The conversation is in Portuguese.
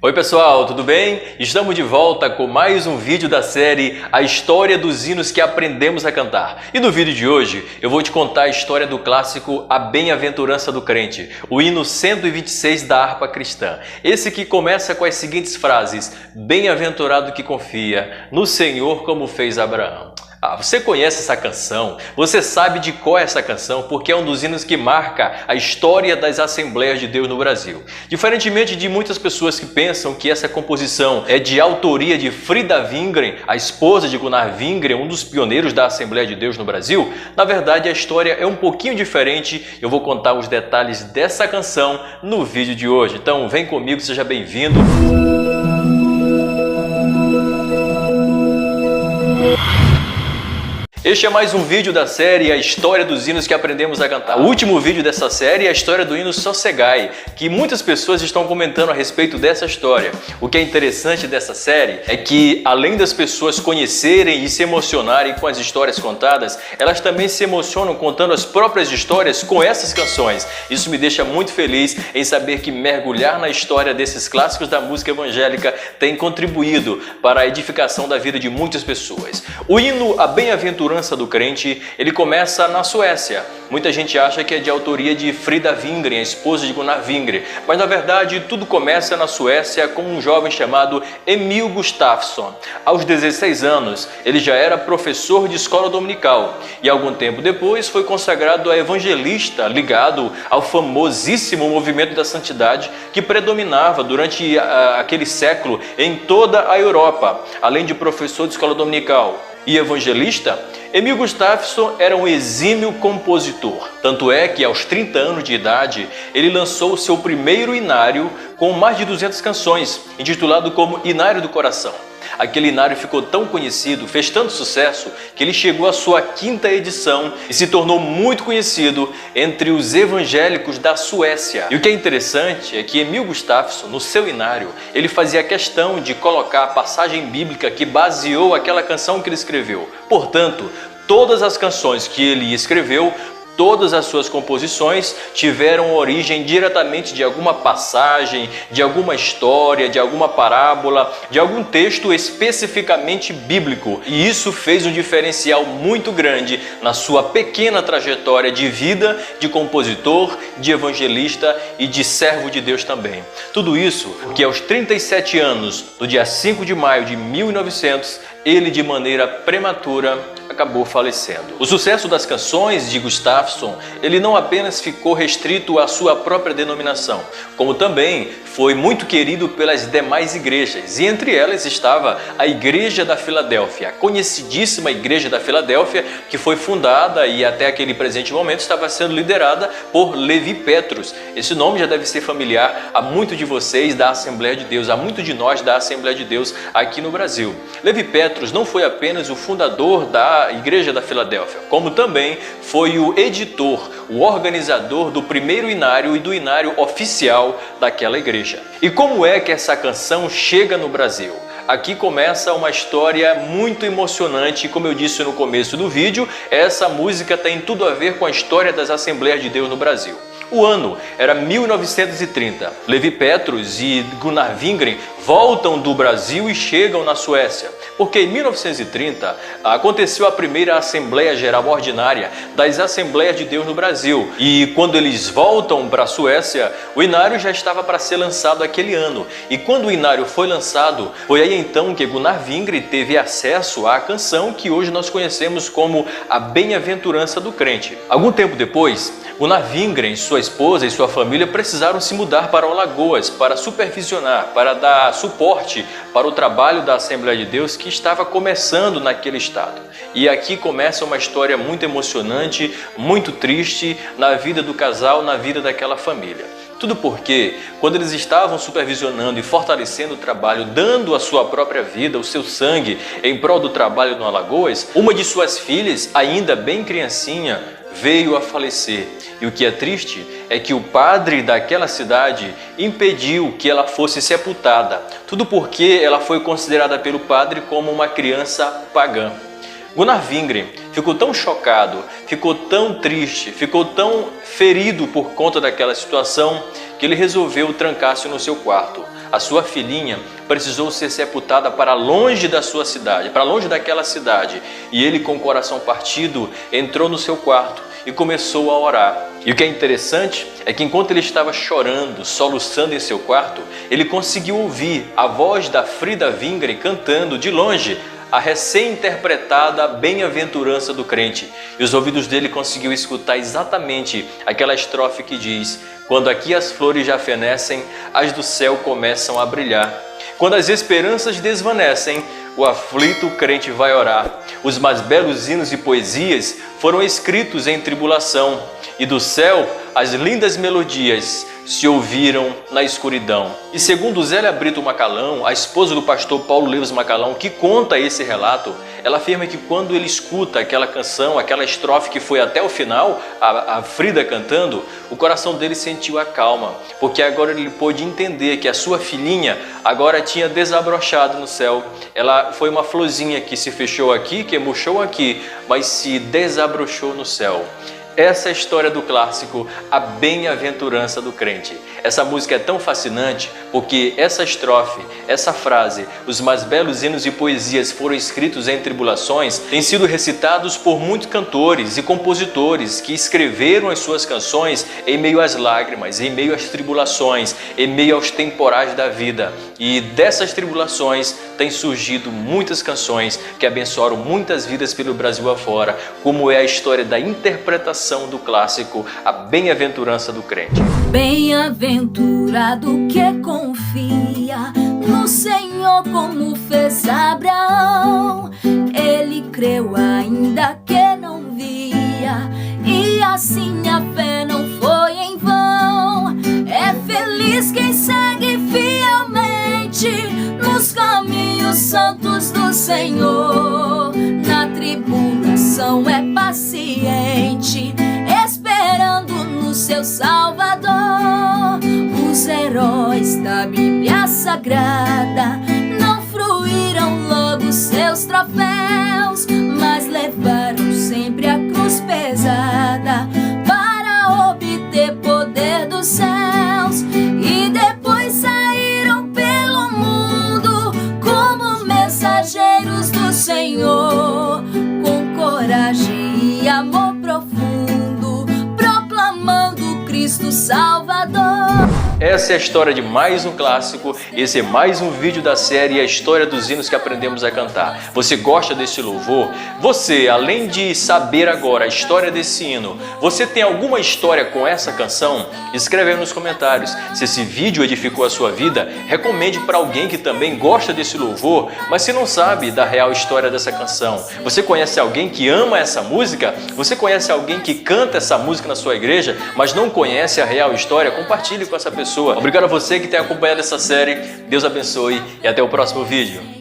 Oi pessoal, tudo bem? Estamos de volta com mais um vídeo da série A História dos Hinos que Aprendemos a Cantar. E no vídeo de hoje eu vou te contar a história do clássico A Bem-aventurança do Crente, o hino 126 da harpa cristã. Esse que começa com as seguintes frases: Bem-aventurado que confia no Senhor como fez Abraão. Você conhece essa canção? Você sabe de qual é essa canção? Porque é um dos hinos que marca a história das Assembleias de Deus no Brasil. Diferentemente de muitas pessoas que pensam que essa composição é de autoria de Frida Wingren, a esposa de Gunnar Wingren, um dos pioneiros da Assembleia de Deus no Brasil, na verdade a história é um pouquinho diferente. Eu vou contar os detalhes dessa canção no vídeo de hoje. Então vem comigo, seja bem-vindo. Este é mais um vídeo da série A História dos Hinos que Aprendemos a Cantar. O último vídeo dessa série é a história do hino Sossegai, que muitas pessoas estão comentando a respeito dessa história. O que é interessante dessa série é que, além das pessoas conhecerem e se emocionarem com as histórias contadas, elas também se emocionam contando as próprias histórias com essas canções. Isso me deixa muito feliz em saber que mergulhar na história desses clássicos da música evangélica tem contribuído para a edificação da vida de muitas pessoas. O hino A Bem-aventurança do Crente, ele começa na Suécia. Muita gente acha que é de autoria de Frida Wingren, a esposa de Gunnar Wingren, mas na verdade tudo começa na Suécia com um jovem chamado Emil Gustafsson. Aos 16 anos, ele já era professor de escola dominical e algum tempo depois foi consagrado a evangelista ligado ao famosíssimo movimento da santidade que predominava durante aquele século em toda a Europa. Além de professor de escola dominical e evangelista, Emil Gustafsson era um exímio compositor. Tanto é que aos 30 anos de idade, ele lançou o seu primeiro inário com mais de 200 canções, intitulado como Inário do Coração. Aquele inário ficou tão conhecido, fez tanto sucesso, que ele chegou à sua 5ª edição e se tornou muito conhecido entre os evangélicos da Suécia. E o que é interessante é que Emil Gustafsson, no seu inário, ele fazia questão de colocar a passagem bíblica que baseou aquela canção que ele escreveu. Portanto, todas as canções que ele escreveu, todas as suas composições tiveram origem diretamente de alguma passagem, de alguma história, de alguma parábola, de algum texto especificamente bíblico. E isso fez um diferencial muito grande na sua pequena trajetória de vida, de compositor, de evangelista e de servo de Deus também. Tudo isso porque aos 37 anos, no dia 5 de maio de 1900, ele de maneira prematura acabou falecendo. O sucesso das canções de Gustafsson, ele não apenas ficou restrito à sua própria denominação, como também foi muito querido pelas demais igrejas, e entre elas estava a Igreja da Filadélfia, a conhecidíssima Igreja da Filadélfia, que foi fundada e até aquele presente momento estava sendo liderada por Levi Petrus. Esse nome já deve ser familiar a muitos de vocês da Assembleia de Deus, a muitos de nós da Assembleia de Deus aqui no Brasil. Levi Petrus não foi apenas o fundador da Igreja da Filadélfia, como também foi o editor, o organizador do primeiro inário e do inário oficial daquela igreja. E como é que essa canção chega no Brasil? Aqui começa uma história muito emocionante. Como eu disse no começo do vídeo, essa música tem tudo a ver com a história das Assembleias de Deus no Brasil. O ano era 1930. Levi Petrus e Gunnar Wingren voltam do Brasil e chegam na Suécia, porque em 1930 aconteceu a primeira Assembleia Geral Ordinária das Assembleias de Deus no Brasil. E quando eles voltam para a Suécia, o inário já estava para ser lançado aquele ano. E quando o inário foi lançado, foi aí então que Gunnar Wingren teve acesso à canção que hoje nós conhecemos como A Bem-aventurança do Crente. Algum tempo depois, Gunnar Wingren, sua esposa e sua família precisaram se mudar para Alagoas para supervisionar, para dar suporte para o trabalho da Assembleia de Deus que estava começando naquele estado. E aqui começa uma história muito emocionante, muito triste na vida do casal, na vida daquela família. Tudo porque, quando eles estavam supervisionando e fortalecendo o trabalho, dando a sua própria vida, o seu sangue em prol do trabalho no Alagoas, uma de suas filhas, ainda bem criancinha, veio a falecer. E o que é triste é que o padre daquela cidade impediu que ela fosse sepultada. Tudo porque ela foi considerada pelo padre como uma criança pagã. Gunnar Wingren ficou tão chocado, ficou tão triste, ficou tão ferido por conta daquela situação que ele resolveu trancar-se no seu quarto. a sua filhinha precisou ser sepultada para longe da sua cidade, para longe daquela cidade. E ele, com o coração partido, entrou no seu quarto e começou a orar. E o que é interessante é que enquanto ele estava chorando, soluçando em seu quarto, ele conseguiu ouvir a voz da Frida Wingren cantando de longe a recém-interpretada Bem-aventurança do Crente. E os ouvidos dele conseguiu escutar exatamente aquela estrofe que diz: quando aqui as flores já fenecem, as do céu começam a brilhar. Quando as esperanças desvanecem, o aflito crente vai orar. Os mais belos hinos e poesias foram escritos em tribulação, e do céu as lindas melodias se ouviram na escuridão. E segundo Zélia Brito Macalão, a esposa do pastor Paulo Lewis Macalão, que conta esse relato, ela afirma que quando ele escuta aquela canção, aquela estrofe que foi até o final, a Frida cantando, o coração dele sentiu a calma, porque agora ele pôde entender que a sua filhinha agora tinha desabrochado no céu. Ela foi uma florzinha que se fechou aqui, que murchou aqui, mas se desabrochou no céu. Essa é a história do clássico A Bem-aventurança do Crente. Essa música é tão fascinante porque essa estrofe, essa frase, os mais belos hinos e poesias foram escritos em tribulações, têm sido recitados por muitos cantores e compositores que escreveram as suas canções em meio às lágrimas, em meio às tribulações, em meio aos temporais da vida. E dessas tribulações têm surgido muitas canções que abençoaram muitas vidas pelo Brasil afora, como é a história da interpretação do clássico A Bem-aventurança do Crente. Bem-aventurado que confia no Senhor como fez Abraão. Ele creu ainda que não via, e assim a fé não foi em vão. É feliz quem segue fielmente nos caminhos santos do Senhor. Na tribulação é paciente, esperando no seu Salvador. Os heróis da Bíblia Sagrada não fruíram logo seus troféus, mas levaram sempre a cruz pesada para obter poder dos céus. E depois saíram pelo mundo como mensageiros do Senhor, com coragem e amor profundo, proclamando Cristo Salvador. Essa é a história de mais um clássico, esse é mais um vídeo da série A História dos Hinos que Aprendemos a Cantar. Você gosta desse louvor? Você, além de saber agora a história desse hino, você tem alguma história com essa canção? Escreve aí nos comentários. Se esse vídeo edificou a sua vida, recomende para alguém que também gosta desse louvor, mas se não sabe da real história dessa canção. Você conhece alguém que ama essa música? Você conhece alguém que canta essa música na sua igreja, mas não conhece a real história? Compartilhe com essa pessoa. Obrigado a você que tem acompanhado essa série. Deus abençoe e até o próximo vídeo.